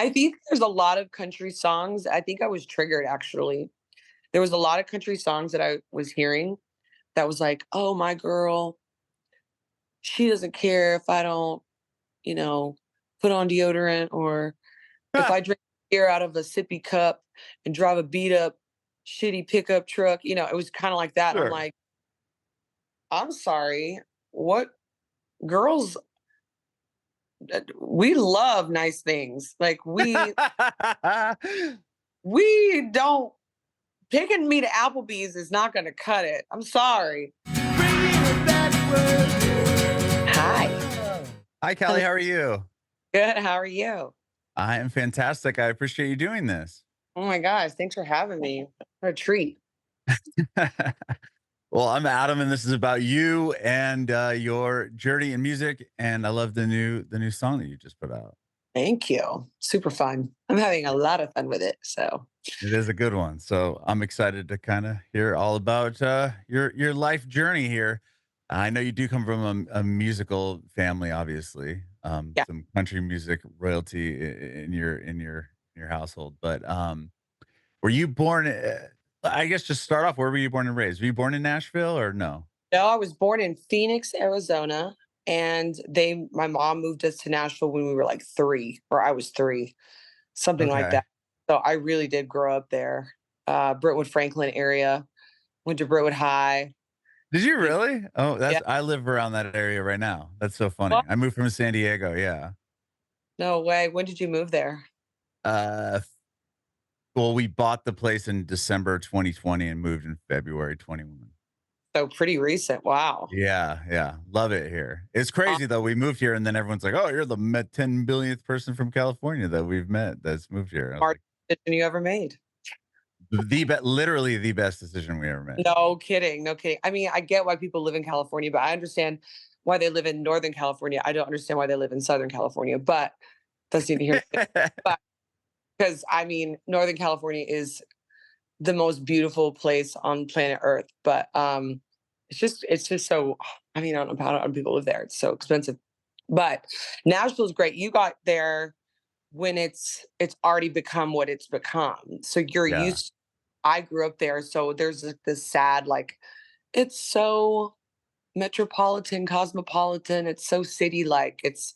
I think there's a lot of country songs. I think I was triggered actually. There was a lot of country songs that I was hearing that was like, "Oh, my girl, she doesn't care if I don't, you know, put on deodorant or if I drink beer out of a sippy cup and drive a beat up shitty pickup truck." It was kind of like that. I'm Sure. like, "I'm sorry. What girls we love nice things. Like we don't taking me to Applebee's is not going to cut it. I'm sorry." Hi. Hi, Hello. Callie. How are you? Good. How are you? I am fantastic. I appreciate you doing this. Oh my gosh. Thanks for having me. What a treat. Well, I'm Adam, and this is about you and your journey in music. And I love the new song that you just put out. Thank you. Super fun. I'm having a lot of fun with it. So, It is a good one. So I'm excited to kind of hear all about your life journey here. I know you do come from a musical family, obviously. yeah. Some country music royalty in your household. But were you born? I guess just start off. Where were you born and raised? Were you born in Nashville or no? No, I was born in Phoenix, Arizona. And my mom moved us to Nashville when we were like 3, or I was 3, something like Okay. that. So I really did grow up there. Brentwood Franklin area, went to Brentwood High. Did you You- really? Oh, Yeah. I live around that area right now. That's so funny. What? I moved from San Diego. Yeah. No way. When did you move there? Uh, well, we bought the place in December 2020 and moved in February 21. So pretty recent. Wow. Yeah, yeah. Love it here. It's Uh, crazy though. We moved here and then everyone's like, "Oh, you're the 10 billionth person from California that we've met that's moved here." I was Smartest like, decision you ever made. literally the best decision we ever made. No kidding. No kidding. I mean, I get why people live in California, but I understand why they live in Northern California. I don't understand why they live in Southern California, but that's neither here nor there. But because I mean, Northern California is the most beautiful place on planet Earth. But it's just so I mean, I don't know how other people live there. It's so expensive. But Nashville's great. You got there when it's already become what it's become. So you're Yeah. used I grew up there, so there's like this sad, like, it's so metropolitan, cosmopolitan, it's so city-like, it's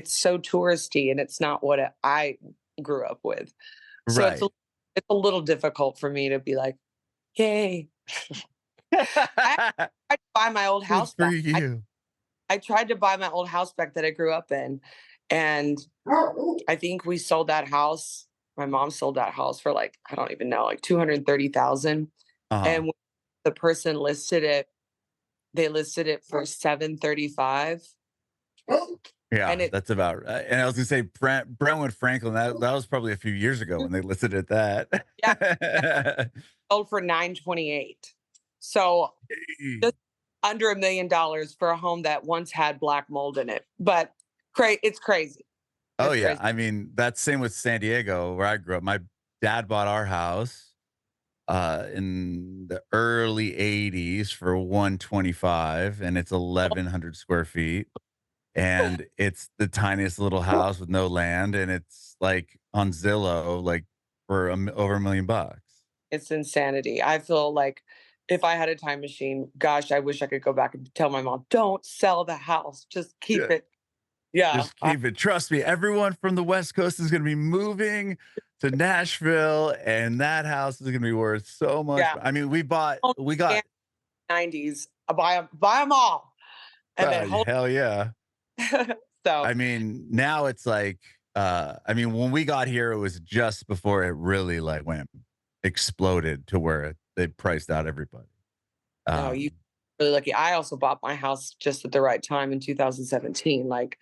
so touristy, and it's not what I grew up with. So Right. it's a little difficult for me to be like, "Yay." I tried to buy my old Good house for back. you. I tried to buy my old house back that I grew up in, and I think we sold that house. My mom sold that house for like, I don't even know, like 230,000. Uh-huh. And when the person listed it, they listed it for 735. And Yeah, it that's about right. And I was gonna say Brentwood Franklin. That was probably a few years ago when they listed it at yeah, yeah, that. sold for 928. So just under $1 million for a home that once had black mold in it. But it's crazy. Oh It's yeah, crazy. I mean that's same with San Diego where I grew up. My dad bought our house in the early 80s for 125 and it's 1100 square feet and it's the tiniest little house with no land and it's like on Zillow like for over $1 million. It's insanity. I feel like if I had a time machine, gosh, I wish I could go back and tell my mom, "Don't sell the house. Just keep Yeah, it." Yeah. just keep it. Trust me, everyone from the West Coast is going to be moving to Nashville and that house is going to be worth so much. Yeah. I mean, Oh, we yeah, got 90s. I buy 'em all and then hold. hell yeah. So, I mean, now it's like, I mean, when we got here, it was just before it really like went exploded to where they priced out everybody. no, you Um, really lucky. I also bought my house just at the right time in 2017. Like,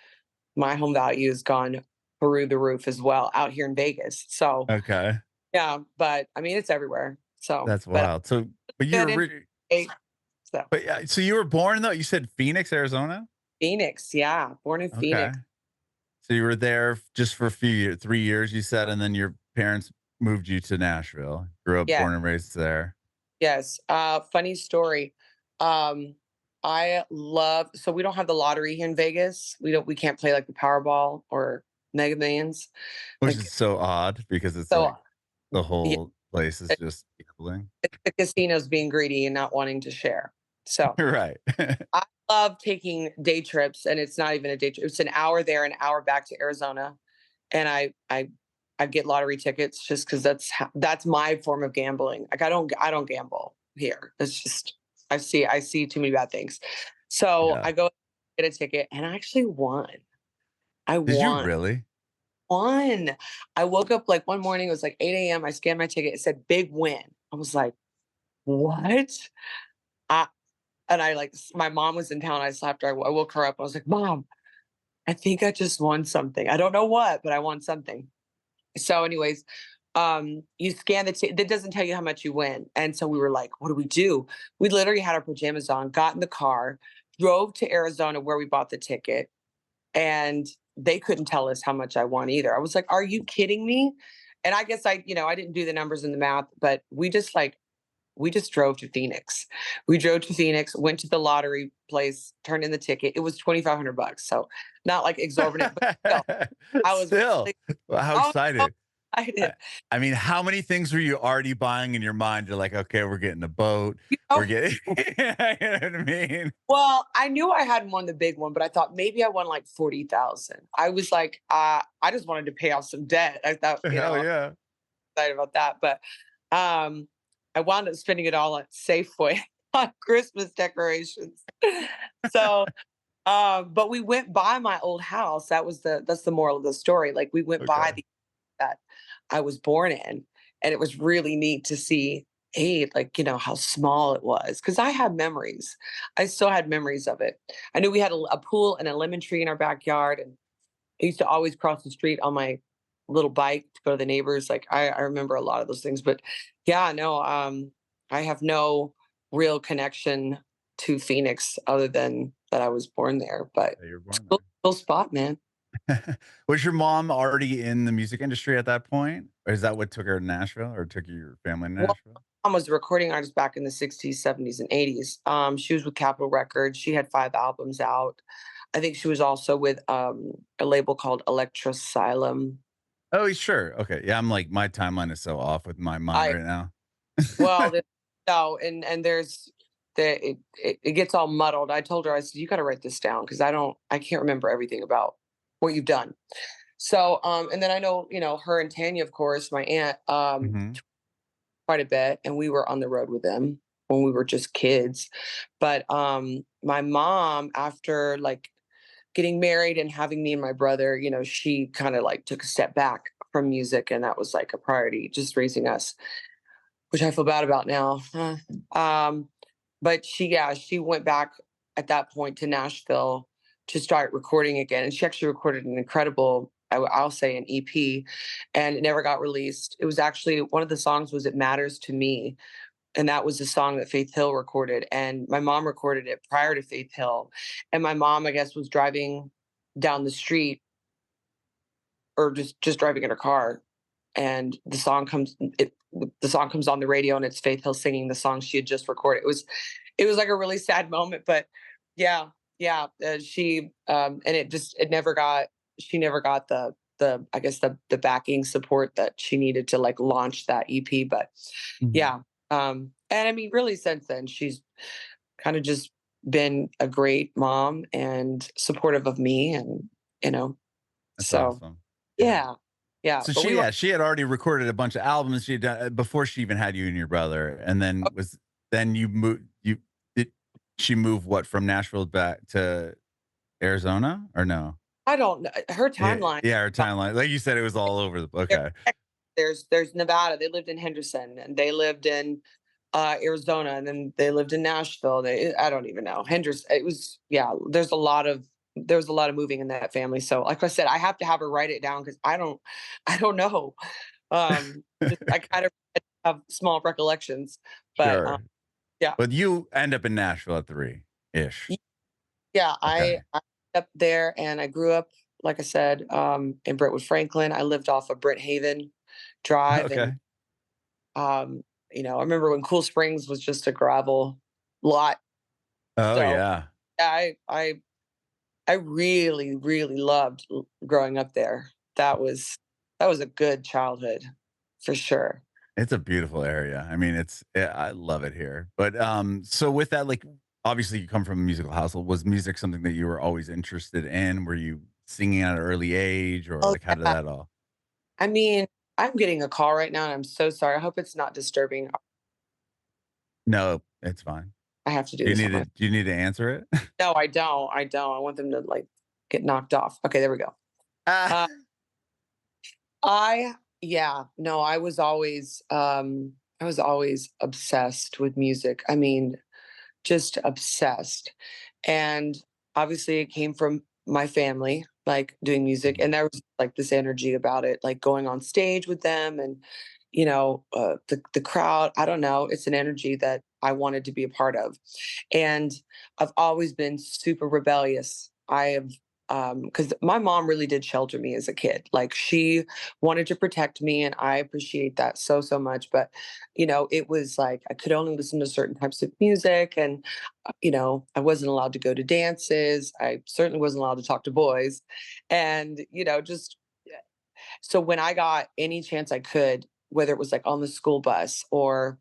my home value has gone through the roof as well out here in Vegas. So, okay, yeah, but I mean, it's everywhere. So, that's but wild. So, but you good were, in so but yeah, so you were born though. You said Phoenix, Arizona. Phoenix, yeah, born in Okay, Phoenix. so you were there just for a few years, 3 years, you said, and then your parents moved you to Nashville. Grew up, Yeah. born and raised there. Yes. Funny story. Um, I love so we don't have the lottery here in Vegas. We can't play like the Powerball or Mega Millions. Which Like, is so odd because it's so like the yeah, whole place is it- just gambling. it's the casinos being greedy and not wanting to share. So Right. I love taking day trips, and it's not even a day trip. It's an hour there, an hour back to Arizona, and I get lottery tickets just because that's my form of gambling. Like I don't gamble here. It's just I see too many bad things. So Yeah. I go get a ticket, and I actually won. I Did you won. really? Won. I woke up like one morning. It was like 8 a.m. I scanned my ticket. It said big win. I was like, what? I, and I like my mom was in town. I slapped her. I woke her up. I was like, Mom, I think I just won something. I don't know what, but I won something. So, anyways, you scan that doesn't tell you how much you win. And so we were like, what do we do? We literally had our pajamas on, got in the car, drove to Arizona where we bought the ticket, and they couldn't tell us how much I won either. I was like, are you kidding me? And I guess I didn't do the numbers and the math, but we just drove to Phoenix. We drove to Phoenix, went to the lottery place, turned in the ticket. It was $2,500. So not like exorbitant, but still, I was Still. really, Well, how oh, no, excited. I I did. I mean, how many things were you already buying in your mind? You're like, okay, we're getting a boat. You We're know, getting, you know what I mean? well, I knew I hadn't won the big one, but I thought maybe I won like 40,000. I was like, I just wanted to pay off some debt. I thought, Hell yeah. excited about that. But um, I wound up spending it all at Safeway on Christmas decorations. So, but we went by my old house. That's the moral of the story. Like we went by Okay. the that I was born in, and it was really neat to see. Hey, like how small it was because I had memories. I still had memories of it. I knew we had a pool and a lemon tree in our backyard, and I used to always cross the street on my little bike to go to the neighbors. Like I remember a lot of those things. But yeah, no, I have no real connection to Phoenix other than that I was born there. But Yeah, you're born cool spot, man. there. Was your mom already in the music industry at that point? Or is that what took her to Nashville or took your family to Well, Nashville? mom was a recording artist back in the 60s, 70s, and 80s. She was with Capitol Records. She had 5 albums out. I think she was also with a label called Electrosylum. Oh, sure. Okay. Yeah, I'm like, my timeline is so off with my mind I right now. Well, no, and there's it gets all muddled. I told her, I said, you got to write this down because I can't remember everything about what you've done. So, and then I know, her and Tanya, of course, my aunt, Mhm. quite a bit, and we were on the road with them when we were just kids. But my mom, after like getting married and having me and my brother, she kind of like took a step back from music, and that was like a priority, just raising us, which I feel bad about now. But she went back at that point to Nashville to start recording again, and she actually recorded an incredible, I'll say, an EP, and it never got released. It was actually one of the songs was "It Matters to Me," and that was a song that Faith Hill recorded, and my mom recorded it prior to Faith Hill, and my mom, I guess, was driving down the street or just driving in her car, and the song comes on the radio, and it's Faith Hill singing the song she had just recorded. It was like a really sad moment, but yeah, yeah, she and it never got she never got the I guess the backing support that she needed to like launch that EP. But Mhm. yeah, and I mean, really, since then she's kind of just been a great mom and supportive of me, and you know, That's so awesome. Yeah. yeah, yeah. So But we were she had already recorded a bunch of albums she had done before she even had you and your brother, and then you moved did she move what from Nashville back to Arizona or no? I don't know her Yeah, timeline. yeah, her timeline. Like you said, it was all over the There okay. there's Nevada, they lived in Henderson, and they lived in, Arizona, and then they lived in Nashville, I don't even know, Henderson it was yeah, there was a lot of moving in that family, so, like I said, I have to have her write it down because I don't know, just I kind of have small recollections, but, Sure. yeah. But you end up in Nashville at 3-ish. Y yeah, Okay. I up there, and I grew up, like I said, in Brentwood Franklin. I lived off of Brent Haven Drive, and Okay. Um, I remember when Cool Springs was just a gravel lot. Oh, So yeah. I really, really loved growing up there. that was that was a good childhood for sure. It's a beautiful area. I mean, I love it here. But so with that, like obviously you come from a musical household. Was music something that you were always interested in? Were you singing at an early age, or Oh like how did yeah. that all? I mean, I'm getting a call right now and I'm so sorry. I hope it's not disturbing. No, it's fine. I have to do Do you this need on to my do you need to answer it? No, I don't. I don't. I want them to like get knocked off. Okay, there we go. Ah, Uh, I yeah, no, I was always obsessed with music. I mean, just obsessed. And obviously it came from my family, like doing music. mhm, And there was like this energy about it, like going on stage with them and, the crowd. I don't know. It's an energy that I wanted to be a part of. And I've always been super rebellious. I have because my mom really did shelter me as a kid. Like she wanted to protect me, and I appreciate that so, so much. But, it was like I could only listen to certain types of music, and I wasn't allowed to go to dances. I certainly wasn't allowed to talk to boys. And, just so when I got any chance I could, whether it was like on the school bus or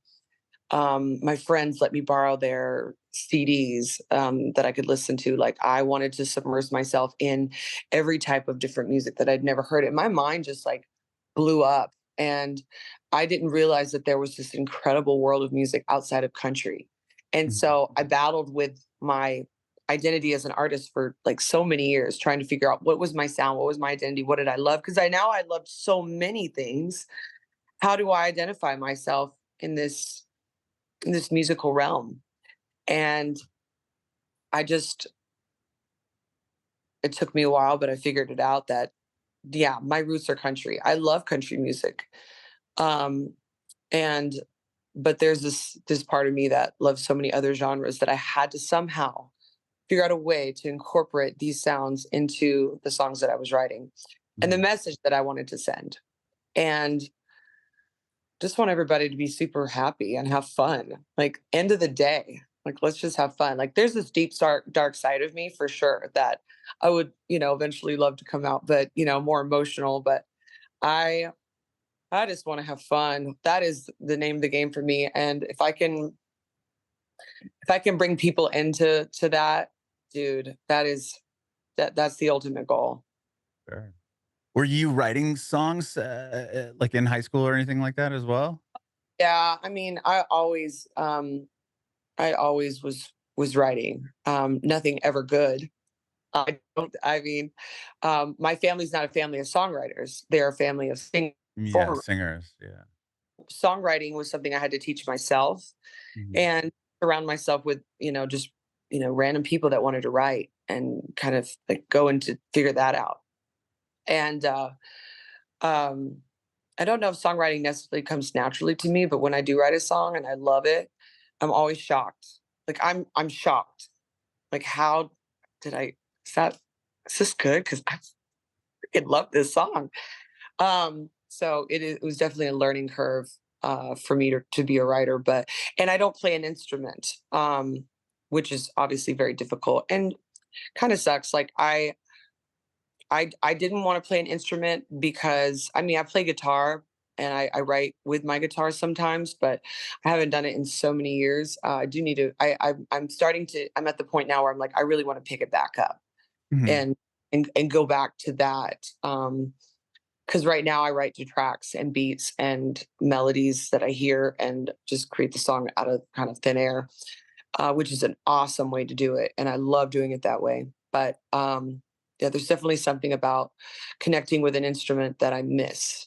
my friends let me borrow their CDs that I could listen to. Like I wanted to submerge myself in every type of different music that I'd never heard. And my mind just like blew up. And I didn't realize that there was this incredible world of music outside of country. And mhm. so I battled with my identity as an artist for like so many years, trying to figure out what was my sound, what was my identity, what did I love? Because I loved so many things. How do I identify myself in this musical realm? And I just it took me a while, but I figured it out that yeah, my roots are country. I love country music. Um and but there's this part of me that loves so many other genres that I had to somehow figure out a way to incorporate these sounds into the songs that I was writing and the Mhm. message that I wanted to send. And just want everybody to be super happy and have fun. Like end of the day, like let's just have fun. Like there's this deep dark side of me for sure that I would, eventually love to come out, but more emotional. But I I just want to have fun. That is the name of the game for me. And if I can bring people into that, dude, that's the ultimate goal. Sure. Were you writing songs like in high school or anything like that as well? Yeah, I mean, I always was writing. Nothing ever good. I mean, my family's not a family of songwriters. They're a family of singers. Yeah, For singers. Yeah. songwriting was something I had to teach myself Mhm. and surround myself with, just, random people that wanted to write and kind of like go into figure that out. And um I don't know if songwriting necessarily comes naturally to me, but when I do write a song and I love it, I'm always shocked. Like I'm shocked. Like how did I is that is this good? Because I freaking love this song. So it was definitely a learning curve for me to be a writer, but and I don't play an instrument, which is obviously very difficult and kind of sucks. Like I didn't want to play an instrument because I mean I play guitar and I write with my guitar sometimes, but I haven't done it in so many years. I do need to. I'm starting to. I'm at the point now where I'm like I really want to pick it back up Mhm. and and go back to that. Because right now I write to tracks and beats and melodies that I hear and just create the song out of kind of thin air, which is an awesome way to do it. And I love doing it that way. But yeah, there's definitely something about connecting with an instrument that I miss.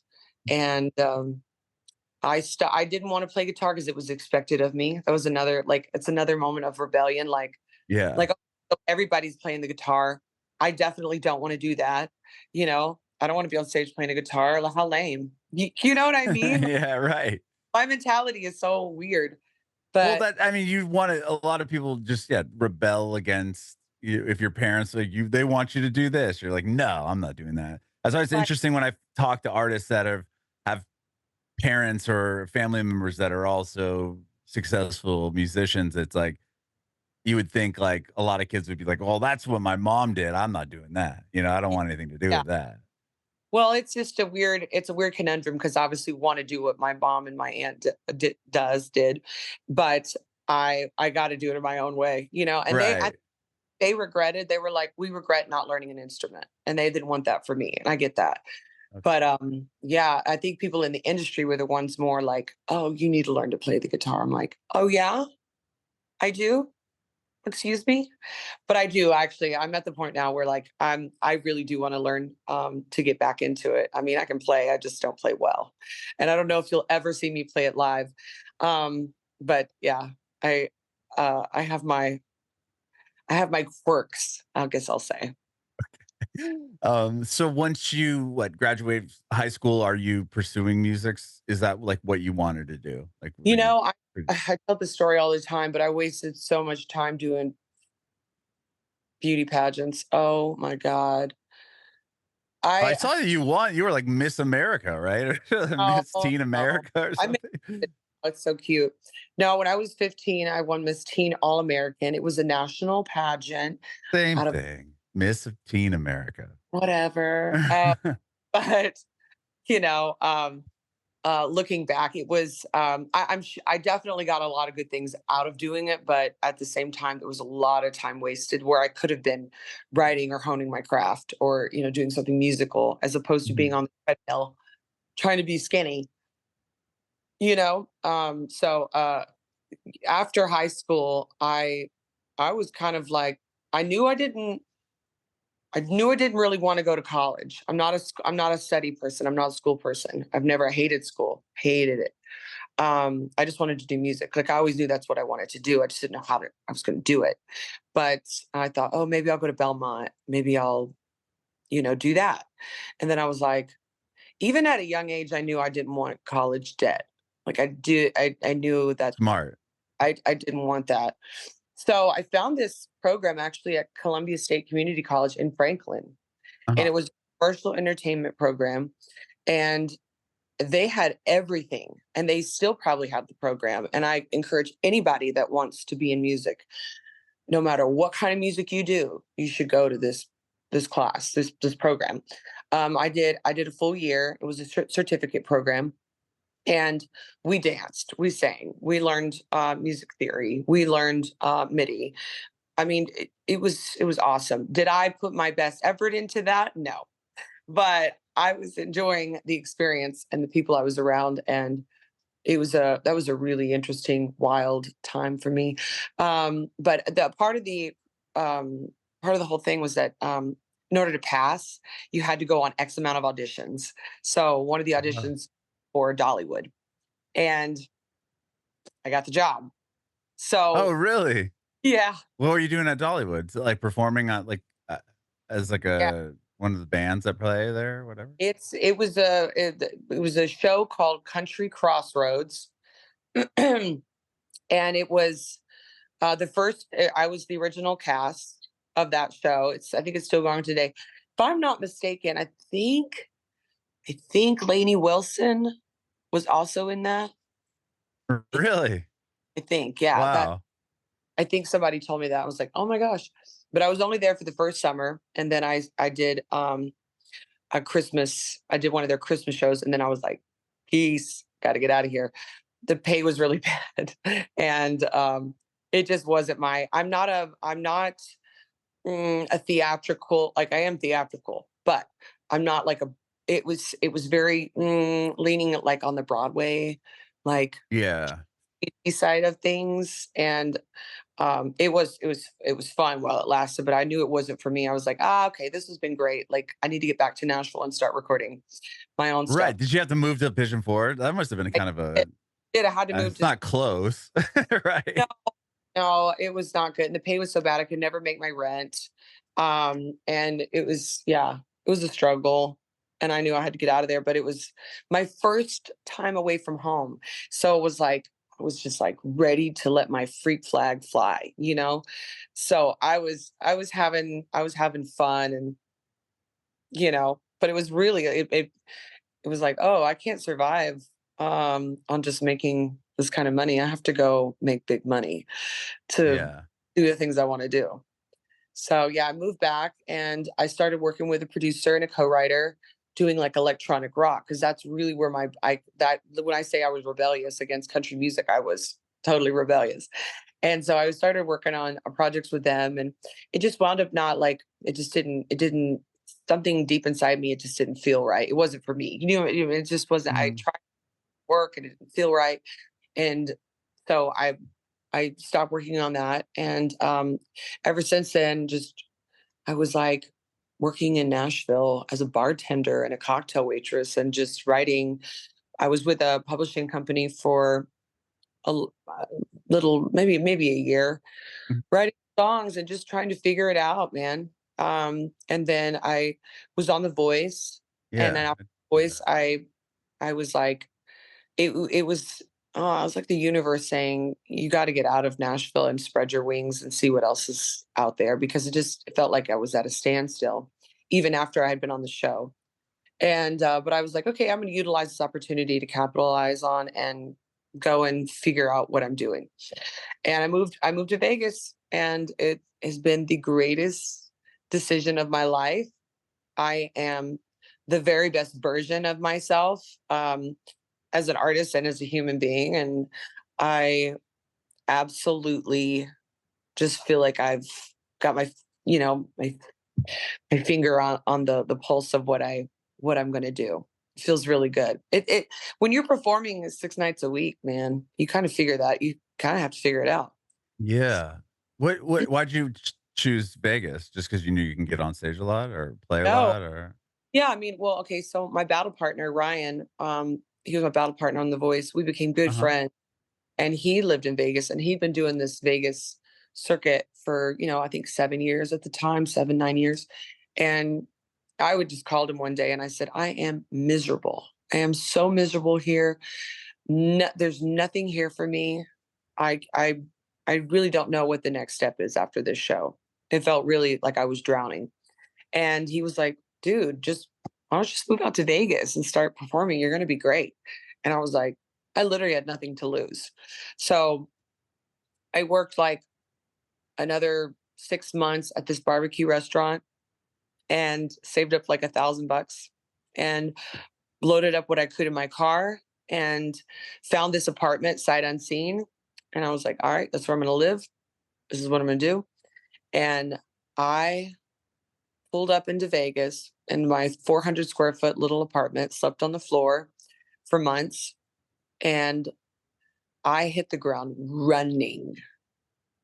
And I didn't want to play guitar because it was expected of me. That was another like it's another moment of rebellion. Yeah. Like everybody's playing the guitar. I definitely don't want to do that. I don't want to be on stage playing a guitar. Like how lame. You know what I mean? Yeah, right. My mentality is so weird. Well, But that I mean, you want to. A lot of people just rebel against you if your parents like you. They want you to do this. You're like, no, I'm not doing that. That's why it's right, interesting when I talk to artists that have parents or family members that are also successful musicians. It's like you would think like a lot of kids would be like, well, that's what my mom did. I'm not doing that. I don't want anything to do yeah. with that. Well, it's a weird conundrum because obviously want to do what my mom and my aunt did, but I got to do it in my own way, you know. And Right. they regretted. They were like, "We regret not learning an instrument," and they didn't want that for me, and I get that. Okay. But yeah, I think people in the industry were the ones more like, "Oh, you need to learn to play the guitar." I'm like, "Oh yeah, I do." Excuse me? But I do actually. I'm at the point now where like I really do want to learn to get back into it. I mean, I can play, I just don't play well. And I don't know if you'll ever see me play it live. But yeah, I I have my quirks, I guess I'll say. So once you graduate high school, are you pursuing music? Is that like what you wanted to do? Like You were you know, I tell this story all the time, but I wasted so much time doing beauty pageants. Oh my God. I I saw that you were like Miss America, right? Or oh Miss Teen no. America or I made something. it. It's so cute. No, when I was 15, I won Miss Teen All American. It was a national pageant Same out of thing. Miss of Teen America. whatever. But you know, looking back, it was I definitely got a lot of good things out of doing it, but at the same time, there was a lot of time wasted where I could have been writing or honing my craft or doing something musical as opposed to being Mhm. on the treadmill trying to be skinny. So after high school, I was kind of like I knew I didn't really want to go to college. I'm not a study person. I'm not a school person. I've never hated school. Hated it. I just wanted to do music. Like I always knew that's what I wanted to do. I just didn't know how I was going to do it. But I thought, oh, maybe I'll go to Belmont. Maybe I'll, do that. And then I was like, even at a young age, I knew I didn't want college debt. Like I knew that Smart. I didn't want that. So I found this program actually at Columbia State Community College in Franklin, and Uh-huh. it was a commercial entertainment program. And they had everything, and they still probably have the program. And I encourage anybody that wants to be in music, no matter what kind of music you do, you should go to this class, this program. I did a full year. It was a certificate program, and we danced, we sang, we learned music theory, we learned MIDI. I mean, it was awesome. Did I put my best effort into that? No, but I was enjoying the experience and the people I was around, and that was a really interesting, wild time for me. But the part of the whole thing was that in order to pass, you had to go on X amount of auditions. So one of the Uh-huh. auditions for Dollywood, and I got the job. Oh, So really? yeah, What were you doing at Dollywood? So, like performing on as like yeah. a one of the bands that play there or whatever? It was a show called Country Crossroads, and it was the first. I was the original cast of that show. I think it's still going today. If I'm not mistaken, I think Lainey Wilson was also in that. I, Really? I think, yeah, that Wow. I think somebody told me that. I was like, oh my gosh. But I was only there for the first summer, and then I did a Christmas. I did one of their Christmas shows, and then I was like, peace, got to get out of here. The pay was really bad, and it just wasn't my. I'm not a theatrical. Like I am theatrical, but I'm not like a. It was very leaning like on the Broadway, like Yeah. side of things, and it was fun while it lasted, but I knew it wasn't for me. I was like, okay, this has been great. Like I need to get back to Nashville and start recording my own stuff. Right. Did you have to move to Pigeon Forge? That must have been a I kind of did. a I had to move it's to not close, no, right? no, it was not good. And the pay was so bad I could never make my rent. And it was a struggle. And I knew I had to get out of there, but it was my first time away from home. So it was like I was just like ready to let my freak flag fly. So I was having fun, and but it was really it was like, oh, I can't survive on just making this kind of money. I have to go make big money to Yeah. do the things I want to do. So yeah, I moved back and I started working with a producer and a co-writer. doing like electronic rock, because that's really where when I say I was rebellious against country music, I was totally rebellious. And so I started working on projects with them, and it just wound up not like it didn't something deep inside me, it just didn't feel right. It wasn't for me. It just wasn't. I Mhm. tried to work and it didn't feel right. And so I stopped working on that. And ever since then, just I was like working in Nashville as a bartender and a cocktail waitress and just writing. I was with a publishing company for a little, maybe a year, Mhm. writing songs and just trying to figure it out, man. And then I was on The Voice, and Yeah, then after I The do Voice, that. I was like, it was. Oh, I was like the universe saying, "You got to get out of Nashville and spread your wings and see what else is out there," because it felt like I was at a standstill, even after I had been on the show. And but I was like, okay, I'm going to utilize this opportunity to capitalize on and go and figure out what I'm doing. And I moved to Vegas, and it has been the greatest decision of my life. I am the very best version of myself, as an artist and as a human being, and I absolutely just feel like I've got you know, my finger on the pulse of what I'm going to do. It feels really good. It when you're performing 6 nights a week, man, you kind of figure that you kind of have to figure it out. Yeah. Why'd you choose Vegas? Just because you knew you can get on stage a lot or play a No, lot or yeah, I mean, well, okay, so my battle partner Ryan, he was my battle partner on The Voice. We became good Uh-huh. friends, and he lived in Vegas, and he'd been doing this Vegas circuit for, I think 7 years at the time, 7, 9 years. And I would just called him one day and I said, I am miserable. I am so miserable here. No, there's nothing here for me. I I I really don't know what the next step is after this show. It felt really like I was drowning. And he was like, dude, just why don't you just move out to Vegas and start performing? You're gonna be great. And I was like, I literally had nothing to lose. So I worked like another 6 months at this barbecue restaurant and saved up like $1,000 and loaded up what I could in my car and found this apartment sight unseen. And I was like, all right, that's where I'm gonna live. This is what I'm gonna do. And I pulled up into Vegas in my 400 square foot little apartment, slept on the floor for months, and I hit the ground running.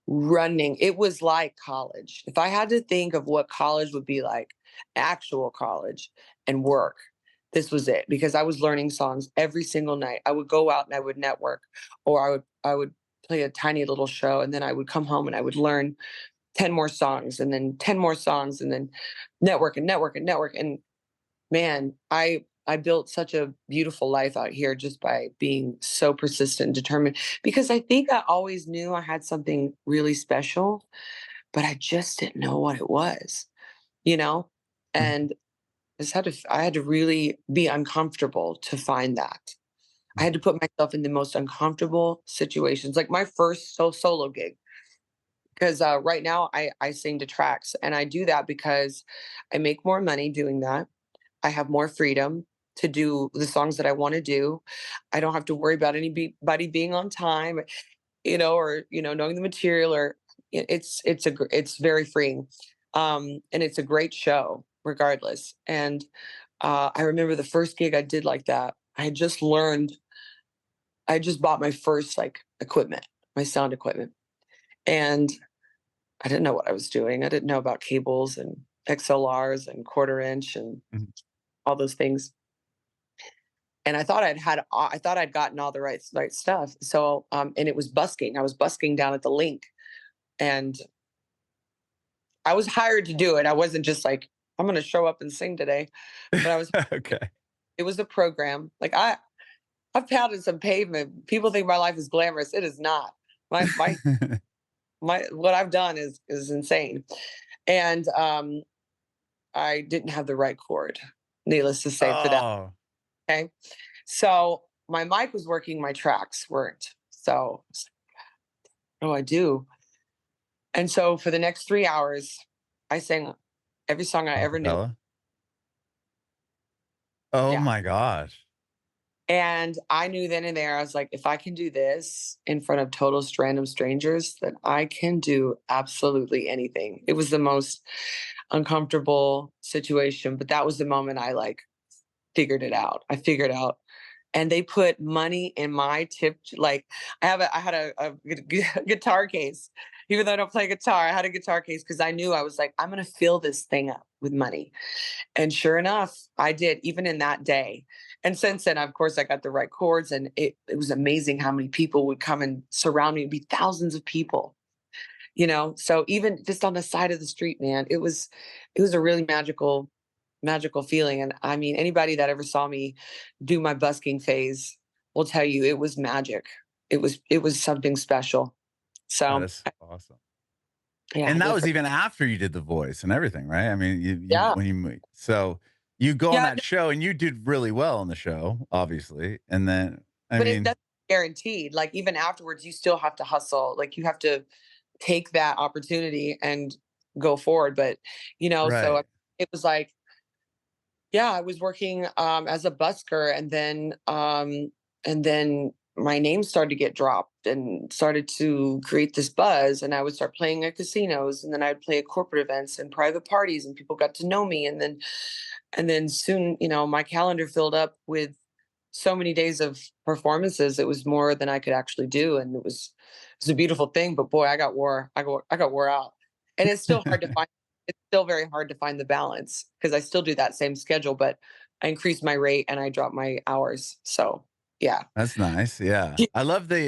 Running. It was like college. If I had to think of what college would be like, actual college and work, this was it, because I was learning songs every single night. I would go out and I would network, or I would play a tiny little show, and then I would come home and I would learn 10 more songs, and then 10 more songs, and then network and network and network. And man, I built such a beautiful life out here just by being so persistent and determined, because I think I always knew I had something really special, but I just didn't know what it was, you know? Mhm. And I had to really be uncomfortable to find that. I had to put myself in the most uncomfortable situations, like my first solo gig. Because right now I sing to tracks, and I do that because I make more money doing that. I have more freedom to do the songs that I want to do. I don't have to worry about anybody being on time, or knowing the material, or it's very freeing, and it's a great show regardless. And I remember the first gig I did like that. I just bought my first like equipment, my sound equipment, and I didn't know what I was doing. I didn't know about cables and XLRs and quarter inch and Mhm. all those things. And I thought I'd gotten all the right stuff. So and it was busking. I was busking down at the link, and I was hired to do it. I wasn't just like, I'm going to show up and sing today, but Okay. it was a program. Like I've pounded some pavement. People think my life is glamorous. It is not. My my what I've done is insane. And I didn't have the right chord, needless to say, for that. Oh. Okay. So my mic was working, my tracks weren't. So I was like, what do I do? And so for the next 3 hours, I sang every song I ever knew. Acapella? Oh Yeah. my gosh. And I knew then and there, I was like, if I can do this in front of total random strangers, then I can do absolutely anything. It was the most uncomfortable situation, but that was the moment I like figured it out. I figured out, and they put money in my tip. Like I had a guitar case. Even though I don't play guitar, I had a guitar case because I knew I was like, I'm gonna fill this thing up with money. And sure enough, I did, even in that day. And since then, of course, I got the right chords, and it was amazing how many people would come and surround me. It'd be thousands of people, you know. So even just on the side of the street, man, it was a really magical feeling. And I mean, anybody that ever saw me do my busking phase will tell you it was magic. It was something special. That So is awesome. yeah, I And that live was for even after you did the voice and everything, right? I mean, you yeah. when so you go on Yeah, that show and you did really well on the show, obviously. And then, I but it mean, doesn't guaranteed. Like even afterwards, you still have to hustle. Like you have to take that opportunity and go forward. But so right. it was like, yeah, I was working as a busker, and then my name started to get dropped and started to create this buzz, and I would start playing at casinos, and then I'd play at corporate events and private parties, and people got to know me, and then soon, my calendar filled up with so many days of performances. It was more than I could actually do, and it was a beautiful thing. But boy, I got wore out, and it's still hard to find. It's still very hard to find the balance because I still do that same schedule, but I increase my rate and I drop my hours. So yeah, That's nice. Yeah. yeah, I love the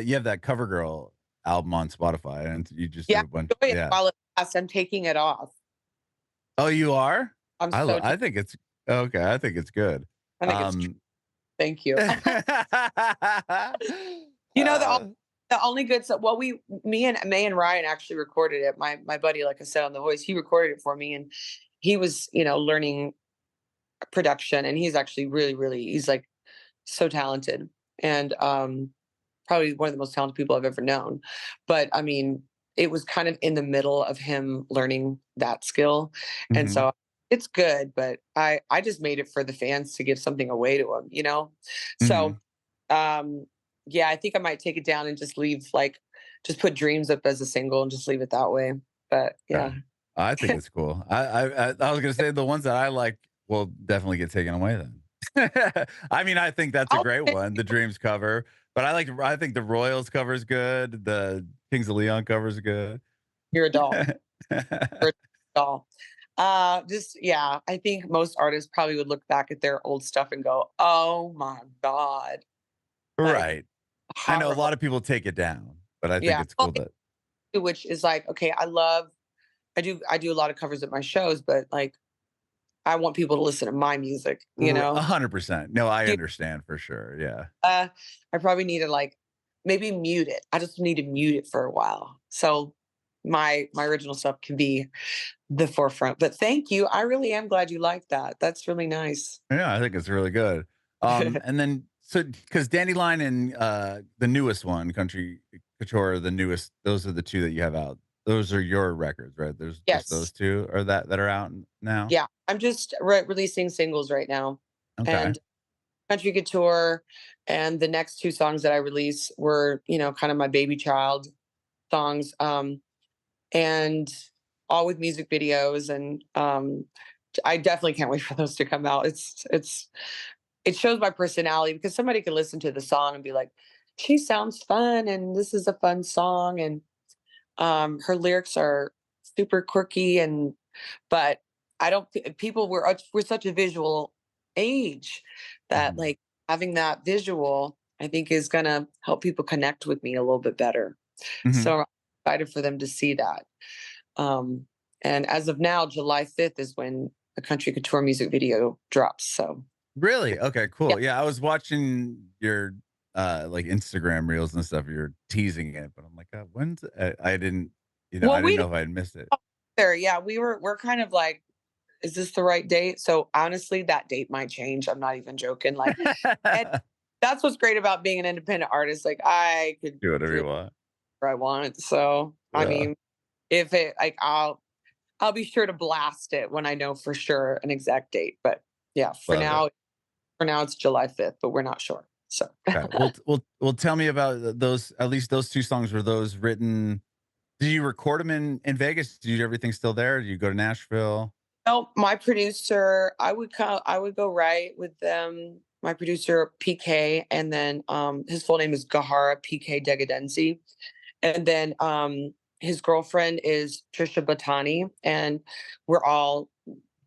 you have that CoverGirl album on Spotify and you just yeah, did a bunch. enjoy it Yeah. while it lasts. I'm taking it off. Oh, you are? I'm so. I think it's okay. I think it's good. I think it's. Um Thank you. You know, uh, the only good stuff. Well, me and May and Ryan actually recorded it. My buddy, like I said on the voice, he recorded it for me, and he was, learning production, and he's actually really, really, he's like so talented, and probably one of the most talented people I've ever known. But I mean, it was kind of in the middle of him learning that skill, and mhm, so it's good. But I just made it for the fans to give something away to them. So mhm. um, yeah, I think I might take it down and just leave just put Dreams up as a single and just leave it that way. But Okay. yeah. I think it's cool. I was gonna say the ones that I like will definitely get taken away then. I mean, I think that's a I'll great one, the Dreams cover, but I think the Royals cover is good, the Kings of Leon cover is good. You're a doll. You're a doll. Just yeah, I think most artists probably would look back at their old stuff and go, "Oh my god." Like Right. I know a horrible. lot of people take it down, but I think Yeah. it's Well, cool that which is like, okay, I do a lot of covers at my shows, but like I want people to listen to my music. 100%. No, I understand for sure, yeah. Uh, I probably need to like maybe mute it. I just need to mute it for a while. So my original stuff can be the forefront. But thank you. I really am glad you like that. That's really nice. Yeah, I think it's really good. And then so because Dandelion and the newest one, Country Couture, the newest, those are the two that you have out. Those are your records, right? There's just those Yes. two are that are out now. Yeah. I'm just releasing singles right now. Okay. And Country Couture and the next two songs that I release were, kind of my baby child songs. And all with music videos, and I definitely can't wait for those to come out. It shows my personality because somebody can listen to the song and be like, she sounds fun and this is a fun song, and her lyrics are super quirky, and but I don't people we're such a visual age that Mhm. like having that visual I think is going to help people connect with me a little bit better. Mhm. So I'm excited for them to see that. Um, and as of now, July 5th is when the Country Couture music video drops. So Really? Okay, yeah. cool. Yeah, I was watching your like Instagram reels and stuff. You're teasing it, but I'm like, when's I didn't, I Well, didn't we know if I had missed it. there. Yeah, we're kind of like, is this the right date? So honestly, that date might change. I'm not even joking. Like, and that's what's great about being an independent artist. Like, I could Do whatever do you want. whatever I want. So I Yeah. mean, if it like I'll be sure to blast it when I know for sure an exact date. But yeah, for Love it. now For now, it's July 5th, but we're not sure. So Okay. Well, tell me about those. At least those two songs, were those written? Did you record them in Vegas? Did you do everything still there? Did you go to Nashville? no, my producer, I would go right with them. My producer PK, and then his full name is Gahara PK Degadensi. And then his girlfriend is Trisha Batani, and we're all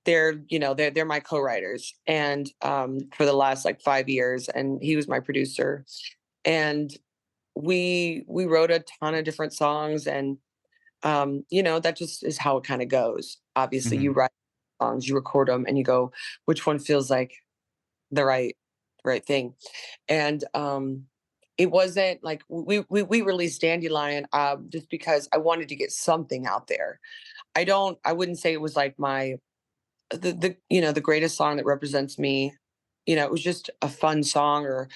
they're my co-writers, and for the last like 5 years, and he was my producer, and we wrote a ton of different songs, and that just is how it kind of goes. Obviously, Hmm. you write songs, you record them, and you go, which one feels like the right thing, and it wasn't like we released Dandelion just because I wanted to get something out there. I wouldn't say it was like the greatest song that represents me. It was just a fun song or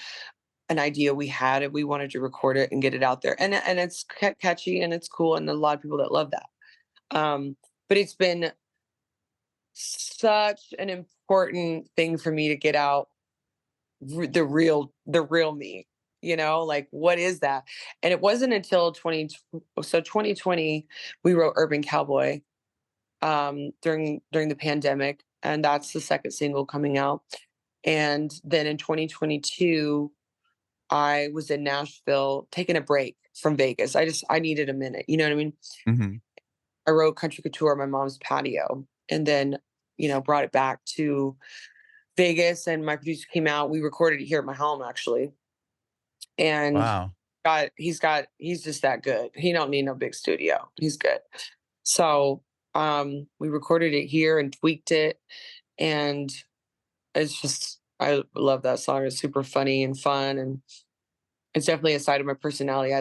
an idea we had, and we wanted to record it and get it out there. And it's catchy and it's cool, and a lot of people that love that. But it's been such an important thing for me to get out the real me. Like what is that? And it wasn't until 2020 we wrote Urban Cowboy during the pandemic, and that's the second single coming out. And then in 2022, I was in Nashville taking a break from Vegas. I needed a minute. You know what I mean? Hmm. I wrote Country Couture on my mom's patio, and then brought it back to Vegas. And my producer came out. We recorded it here at my home actually, and Wow. he's just that good. He don't need no big studio. He's good. So we recorded it here and tweaked it, and it's just I love that song. It's super funny and fun, and it's definitely a side of my personality.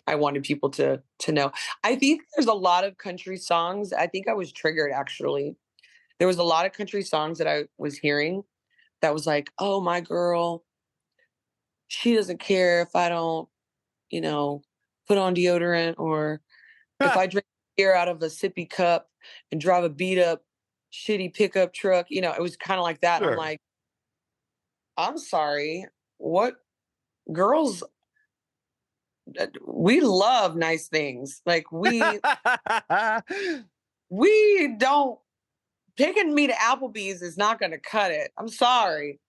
I wanted people to know. I think there's a lot of country songs. I think I was triggered actually. There was a lot of country songs that I was hearing that was like, "Oh, my girl, she doesn't care if I don't, you know, put on deodorant, or if I drink beer out of a sippy cup and drive a beat up shitty pickup truck." It was kind of like that. And I'm Sure. like, I'm sorry. What girls we love nice things. Like we don't taking me to Applebee's is not gonna cut it. I'm sorry.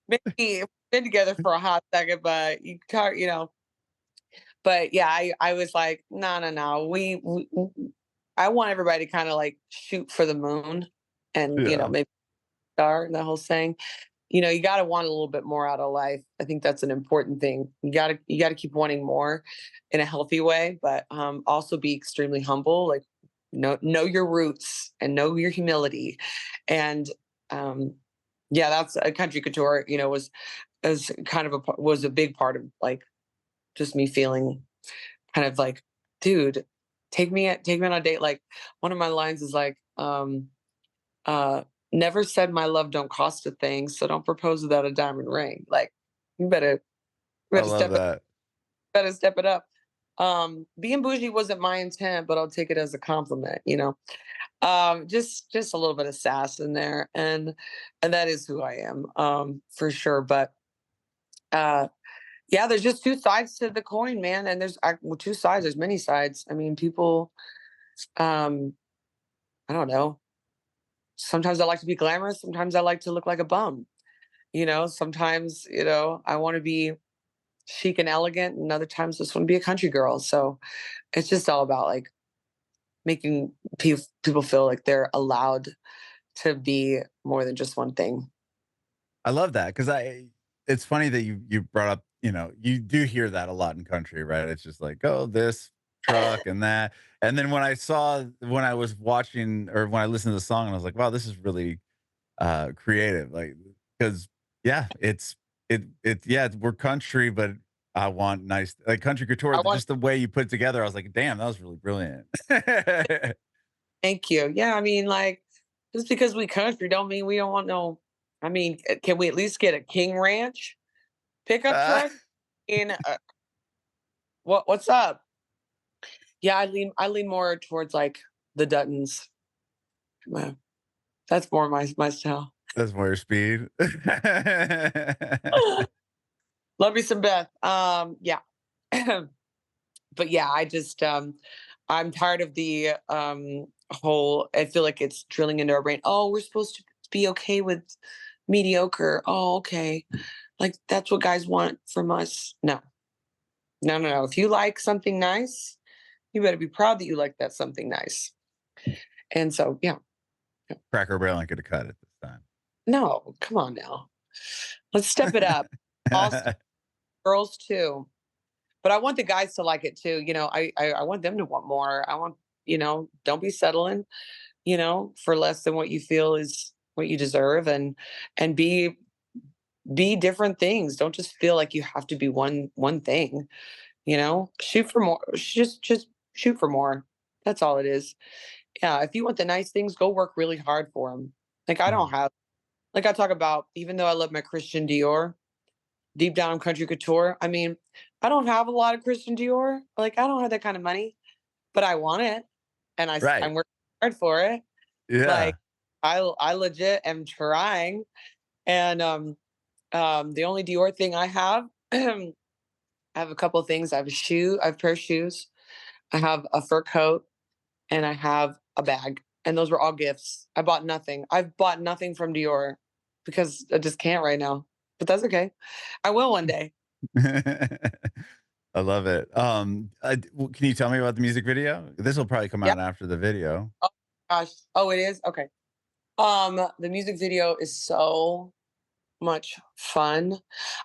Maybe we've been together for a hot second, but you can't, but yeah, I was like, no, no, no. I want everybody to kind of like shoot for the moon, and Yeah. maybe star, the whole saying. You got to want a little bit more out of life. I think that's an important thing. You got to keep wanting more in a healthy way, but also be extremely humble. Like know your roots and know your humility, and um, yeah, that's a Country Couture. Was kind of was a big part of like just me feeling kind of like, dude, take me on a date. Like one of my lines is like, uh, never said my love don't cost a thing, so don't propose without a diamond ring. Like you I better love that. step it up. Being bougie wasn't my intent, but I'll take it as a compliment. Just a little bit of sass in there, and that is who I am, for sure. But uh yeah, there's just two sides to the coin, man. And well, two sides, there's many sides. I mean, people, um, I don't know. Sometimes I like to be glamorous. Sometimes I like to look like a bum. Sometimes, I want to be chic and elegant, and other times just want to be a country girl. So it's just all about like making people feel like they're allowed to be more than just one thing. I love that because it's funny that you brought up, you do hear that a lot in country, right? It's just like, oh, this truck and that. And then when I was watching or when I listened to the song, and I was like, wow, this is really creative. Like, because yeah, we're country, but I want nice like country couture, I want just the way you put it together. I was like, damn, that was really brilliant. Thank you. Yeah, I mean, like, just because we country don't mean we don't want no. I mean, can we at least get a King Ranch pickup Uh, truck? In what's up? Yeah, I lean more towards like the Duttons. Well, that's more my style. That's more your speed. Love me some Beth. Yeah. But yeah, I'm tired of the whole, I feel like it's drilling into our brain. Oh, we're supposed to be okay with mediocre. Oh, okay. Like that's what guys want from us. No. No, no, no. If you like something nice, you better be proud that you like that something nice. And so, yeah. Cracker Barrel ain't gonna cut it this time. No, come on now. Let's step it up. Also, girls too. But I want the guys to like it too. I want them to want more. I want, don't be settling, for less than what you feel is what you deserve, and be different things. Don't just feel like you have to be one thing, shoot for more. Just shoot for more. That's all it is. Yeah, if you want the nice things, go work really hard for them. Like I don't Mhm. have, like I talk about, even though I love my Christian Dior, deep down I'm Country Couture. I mean, I don't have a lot of Christian Dior. Like I don't have that kind of money, but I want it, and I'm Right. working hard for it. Like Yeah. I legit am trying, and the only Dior thing I have, I have a couple of things. I have a pair of shoes, I have a fur coat, and I have a bag. And those were all gifts. I bought nothing. I've bought nothing from Dior because I just can't right now. But that's okay. I will one day. I love it. Can you tell me about the music video? This will probably come Yeah. out after the video. Oh gosh. Oh, it is? Okay. The music video is so much fun.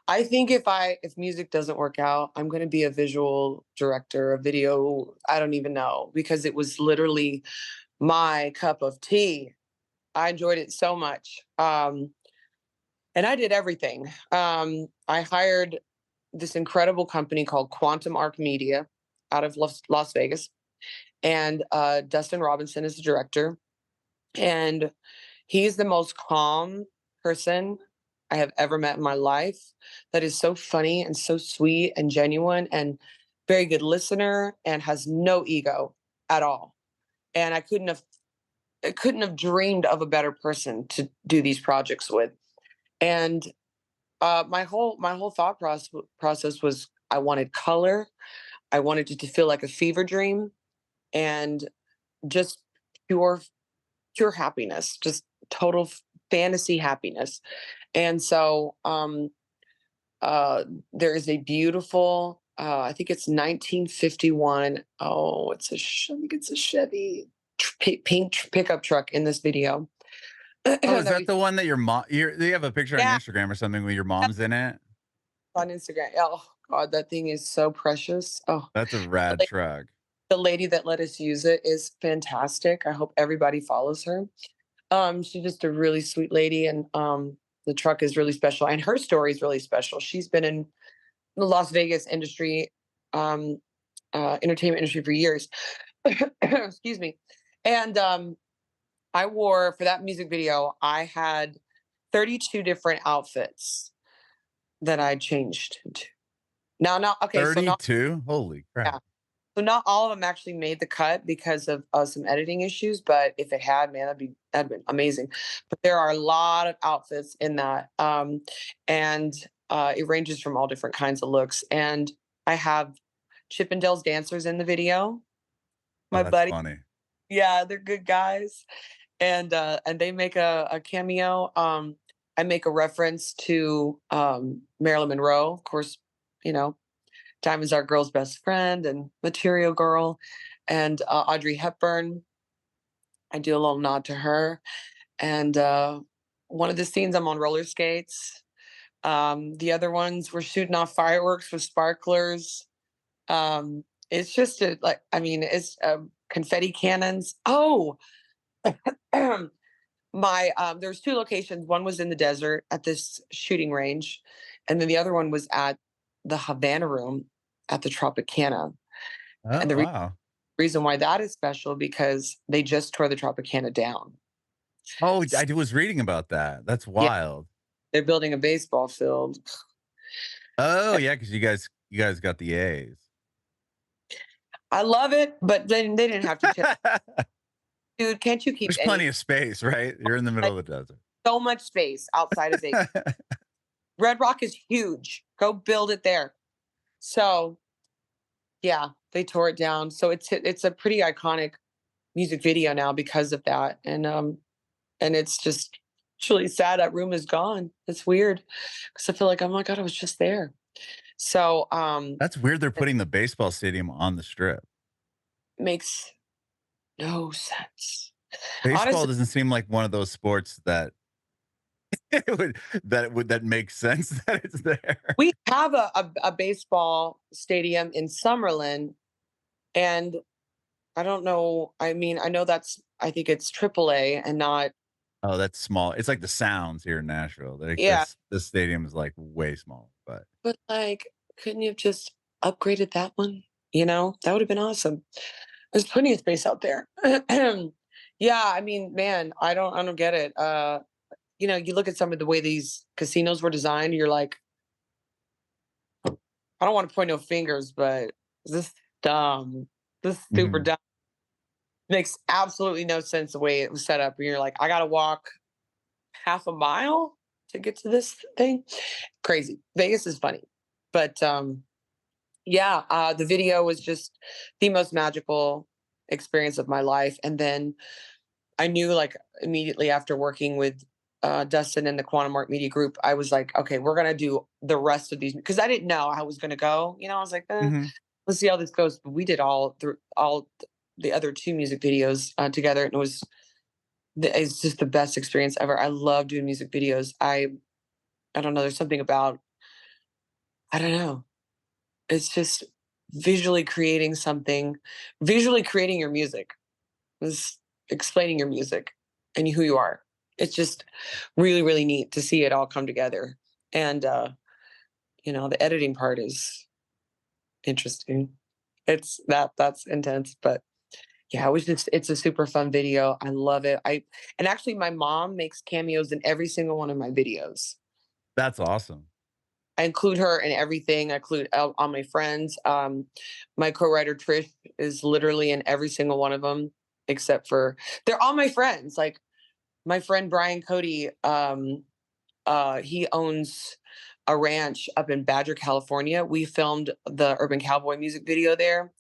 I think if music doesn't work out, I'm gonna be a visual director, a video, I don't even know, because it was literally my cup of tea. I enjoyed it so much. And I did everything. I hired this incredible company called Quantum Arc Media out of Las Vegas, and Dustin Robinson is the director, and he's the most calm person I have ever met in my life. That is so funny and so sweet and genuine and very good listener and has no ego at all. And I couldn't have dreamed of a better person to do these projects with. And my whole thought process was I wanted color. I wanted it to feel like a fever dream, and just pure pure happiness, just total fantasy happiness. And so there is a beautiful I think it's 1951. Oh, I think it's a Chevy pink pickup truck in this video. Oh, is That that we the one that your mom? You have a picture on your Yeah, Instagram or something where your mom's in it? on Instagram. Oh God, that thing is so precious. Oh, That's a the rad la- truck. the lady that let us use it is fantastic. I hope everybody follows her. She's just a really sweet lady, and the truck is really special, and her story is really special. She's been in the Las Vegas industry, um, entertainment industry for years. Excuse me. And I wore for that music video. I had 32 different outfits that I changed into. Now, not okay. So not 32? Holy yeah. crap. So not all of them actually made the cut because of some editing issues, but if it had, man, that'd been amazing. But there are a lot of outfits in that, and it ranges from all different kinds of looks. And I have Chippendales dancers in the video. Oh, My that's buddy, funny. yeah, they're good guys, and they make a cameo. I make a reference to Marilyn Monroe, of course. You know, Diamond's our girl's best friend and Material Girl, and Audrey Hepburn. I do a little nod to her. And one of the scenes, I'm on roller skates. The other ones, we're shooting off fireworks with sparklers. It's just I mean, it's confetti cannons. Oh, there's two locations. One was in the desert at this shooting range, and then the other one was at the Havana Room at the Tropicana. And Oh, the wow. reason why that is special because they just tore the Tropicana down. Oh, S was reading about that. That's Yeah, wild. they're building a baseball field. Oh, yeah, because you guys got the A's. I love it, but then they didn't have to tell, "Dude, can't you keep There's any" plenty of space, right? You're in the like, middle of the desert. so much space outside of Vegas. Red Rock is huge. Go build it there. So yeah, they tore it down. So it's a pretty iconic music video now because of that. And it's just it's really sad that room is gone. It's weird because I feel like, oh my God, I was just there. So That's weird. They're it putting the baseball stadium on the strip. makes no sense. Baseball Honestly, doesn't seem like one of those sports that that makes sense that it's there. we have a baseball stadium in Summerlin, and I don't know. I mean, I know I think it's AAA and not, Oh, that's small. It's like the Sounds here in Nashville. Like yeah, this stadium is like way small, but but like, couldn't you have just upgraded that one? That would have been awesome. There's plenty of space out there. Yeah, I mean, man, I don't get it. You look at some of the way these casinos were designed, you're like, I don't want to point no fingers, but this is dumb. This is super mhm. dumb. Makes absolutely no sense the way it was set up. And you're like, I gotta walk half a mile to get to this thing. Crazy. Vegas is funny. But yeah, the video was just the most magical experience of my life. And then I knew, like, immediately after working with Dustin and the Quantum Art Media Group, I was like, okay, we're gonna do the rest of these because I didn't know how it was gonna go. I was like, Mhm. let's see how this goes. But we did all the other two music videos together, and it's just the best experience ever. I love doing music videos. I don't know. There's something about, I don't know. It's just visually creating something, visually creating your music, is explaining your music and who you are. It's just really, really neat to see it all come together. And the editing part is interesting. That's intense, but yeah, it's a super fun video. I love it. And actually my mom makes cameos in every single one of my videos. That's awesome. I include her in everything. I include all my friends. My co-writer Trish is literally in every single one of them, except for they're all my friends. Like my friend Brian Cody, he owns a ranch up in Badger, California. We filmed the Urban Cowboy music video there,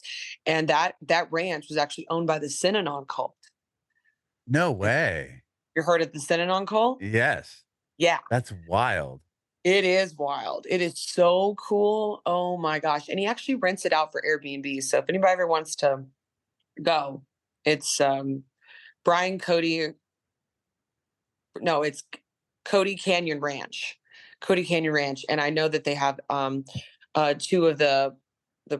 and that ranch was actually owned by the Synanon cult. No way. You heard of the Synanon cult? Yes. Yeah, That's wild. it is wild. It is so cool. Oh my gosh! And he actually rents it out for Airbnb. So if anybody ever wants to go, it's Brian Cody. No, it's Cody Canyon Ranch. Cody Canyon Ranch, and I know that they have two of the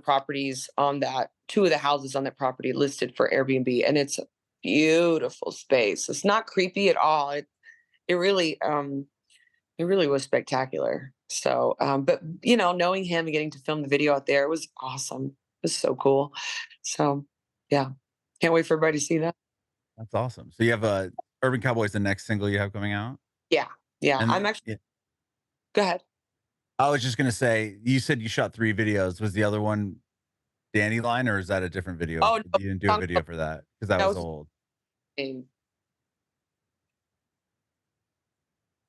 properties on that, two of the houses on that property listed for Airbnb, and it's a beautiful space. It's not creepy at all. It really it really was spectacular. So, but knowing him and getting to film the video out there was awesome. It was so cool. So, yeah, can't wait for everybody to see that. That's awesome. So you have Urban Cowboys, the next single you have coming out? Yeah, yeah. And I'm actually. yeah, Go ahead. I was just gonna say, you said you shot 3 videos. Was the other one Dandelion, or is that a different video? Oh no, You didn't do a song video for that because that that was was old. name.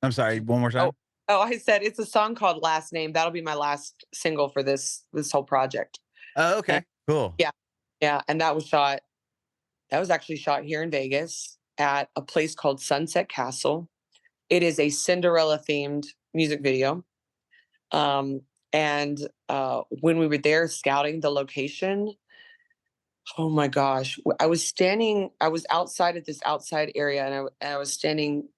I'm sorry, one more Oh, time? oh, I said it's a song called Last Name. That'll be my last single for this whole project. Oh, And okay. Cool. yeah, yeah, and that was actually shot here in Vegas at a place called Sunset Castle. It is a Cinderella themed music video. Um, and when we were there scouting the location, oh my gosh, I was outside at this outside area, and I was standing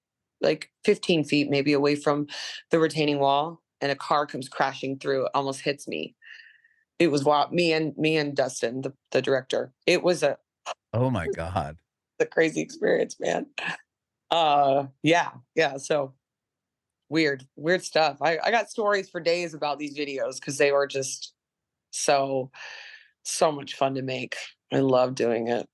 like 15 feet maybe away from the retaining wall, and a car comes crashing through, it almost hits me. It was wild. Me and Dustin, the director. It was Oh my god. a crazy experience, man. Yeah, yeah. So weird stuff. I got stories for days about these videos because they were just so so much fun to make. I love doing it.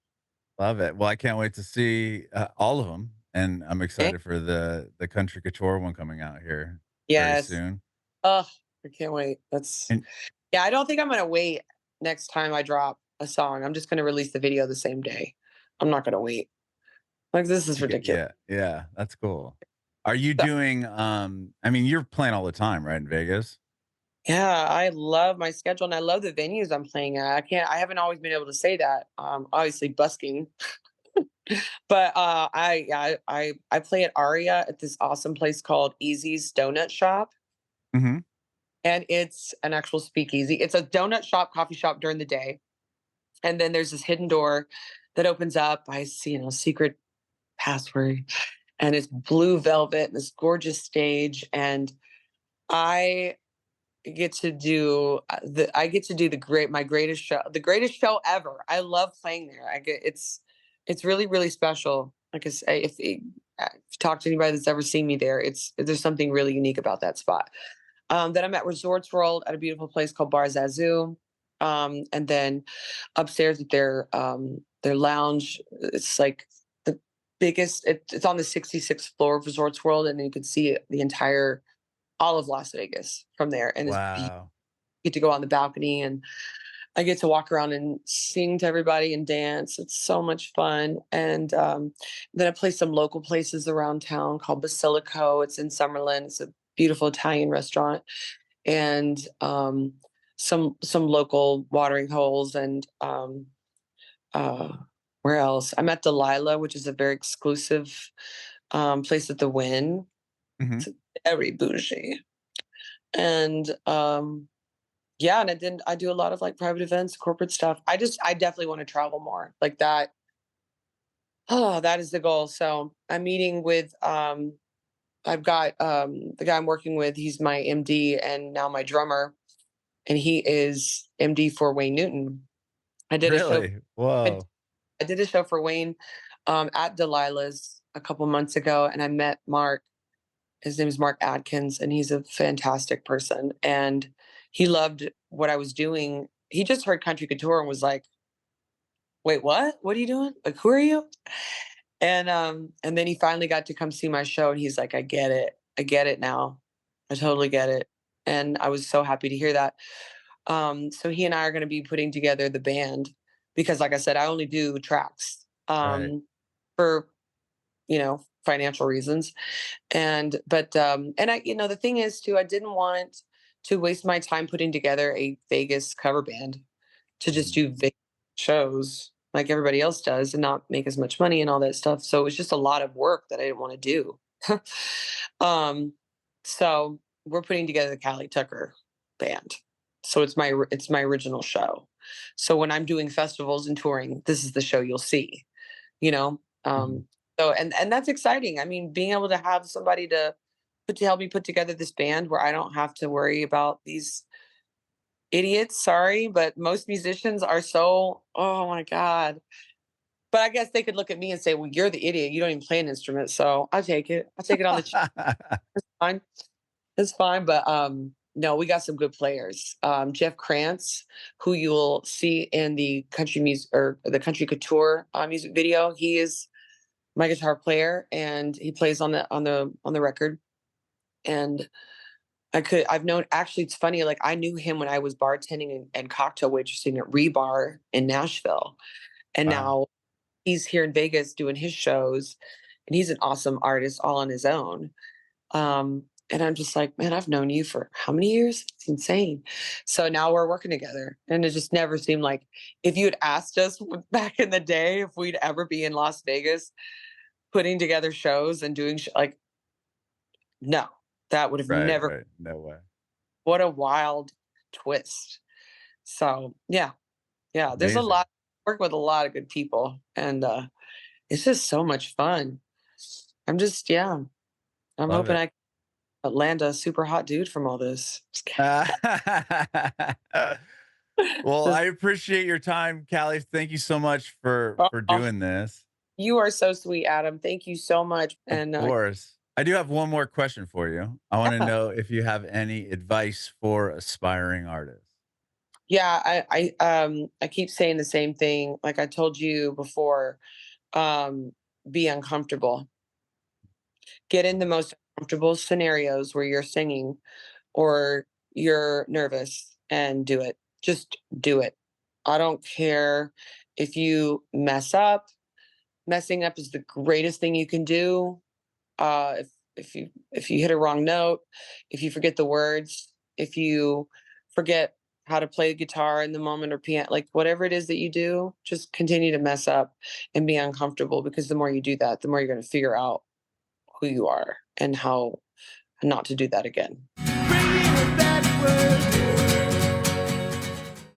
Love it. Well, I can't wait to see, all of them, and I'm Eh, excited for the Country Couture one coming out here very Yes. soon. Oh, I can't wait. That's And Yeah, I don't think I'm gonna wait next time I drop a song. I'm just gonna release the video the same day. I'm not gonna wait. Like, this is you get ridiculous. yeah, yeah, that's cool. Are you So, doing, I mean, you're playing all the time, right, in Vegas? yeah, I love my schedule and I love the venues I'm playing at. I haven't always been able to say that. Obviously busking, but I play at Aria at this awesome place called Easy's Donut Shop. Mhm. And it's an actual speakeasy. It's a donut shop, coffee shop during the day. And then there's this hidden door that opens up. I see, secret password, and it's blue velvet and this gorgeous stage. And I get to do my greatest show ever. I love playing there. It's really really special. Like I say, if you talk to anybody that's ever seen me there, there's something really unique about that spot. Then I'm at Resorts World at a beautiful place called Bar Zazu. And then upstairs at their lounge, it's like the biggest. It's on the 66th floor of Resorts World, and you can see the entire all of Las Vegas from there. And Wow. get to go on the balcony, and I get to walk around and sing to everybody and dance. It's so much fun. And then I play some local places around town called Basilico. It's in Summerlin. It's a beautiful Italian restaurant, and some local watering holes. And uh, where else? I'm at Delilah, which is a very exclusive place at the Wynn. Mhm. It's very bougie. And yeah, and I do a lot of like private events, corporate stuff. I definitely want to travel more. Like that. Oh, that is the goal. So I'm meeting with I've got the guy I'm working with, he's my MD and now my drummer, and he is MD for Wayne Newton. I did a show Really? I, Whoa. I did a show for Wayne at Delilah's a couple months ago, and I met Mark. His name is Mark Adkins, and he's a fantastic person. And he loved what I was doing. He just heard Country Couture and was like, "Wait, what? What are you doing? Like, who are you?" And then he finally got to come see my show, and he's like, "I get it. I get it now. I totally get it." And I was so happy to hear that. So he and I are going to be putting together the band because, like I said, I only do tracks Right. for financial reasons. And the thing is too, I didn't want to waste my time putting together a Vegas cover band to just Mhm. do Vegas shows like everybody else does and not make as much money and all that stuff. So it was just a lot of work that I didn't want to do. um, so we're putting together the Cali Tucker band. So it's my original show. So when I'm doing festivals and touring, this is the show you'll see, you know. Mhm. And that's exciting. I mean, being able to have somebody to help me put together this band where I don't have to worry about these idiots. Sorry, but most musicians are so, oh my god. But I guess they could look at me and say, "Well, you're the idiot. You don't even play an instrument." So I take it. I take it on the chin. It's fine. It's fine. But no, we got some good players. Jeff Krantz, who you'll see in the country music or the country couture music video, he is my guitar player, and he plays on the record. And I've known, actually, it's funny, like I knew him when I was bartending and cocktail waitressing at Rebar in Nashville. And Wow. now he's here in Vegas doing his shows, and he's an awesome artist all on his own. And I'm just like, man, I've known you for how many years? It's insane. So now we're working together. And it just never seemed like, if you had asked us back in the day if we'd ever be in Las Vegas putting together shows and doing like, no, that would have Right, never. right. No way. What a wild twist. So yeah, yeah. There's a Amazing. lot. Work with a lot of good people, and it's just so much fun. Yeah. I'm Love hoping it. I can land a super hot dude from all this. Just Well, kidding. I appreciate your time, Callie. Thank you so much for Oh, doing this. you are so sweet, Adam. Thank you so much. Of And course. I do have one more question for you. I want to yeah, know if you have any advice for aspiring artists. yeah. I keep saying the same thing. Like I told you before, um, be uncomfortable. Get in the most comfortable scenarios where you're singing or you're nervous, and do it. Just do it. I don't care if you mess up. Messing up is the greatest thing you can do. If if you hit a wrong note, if you forget the words, if you forget how to play the guitar in the moment or piano, like whatever it is that you do, just continue to mess up and be uncomfortable, because the more you do that, the more you're going to figure out who you are and how not to do that again. Bringing it backward.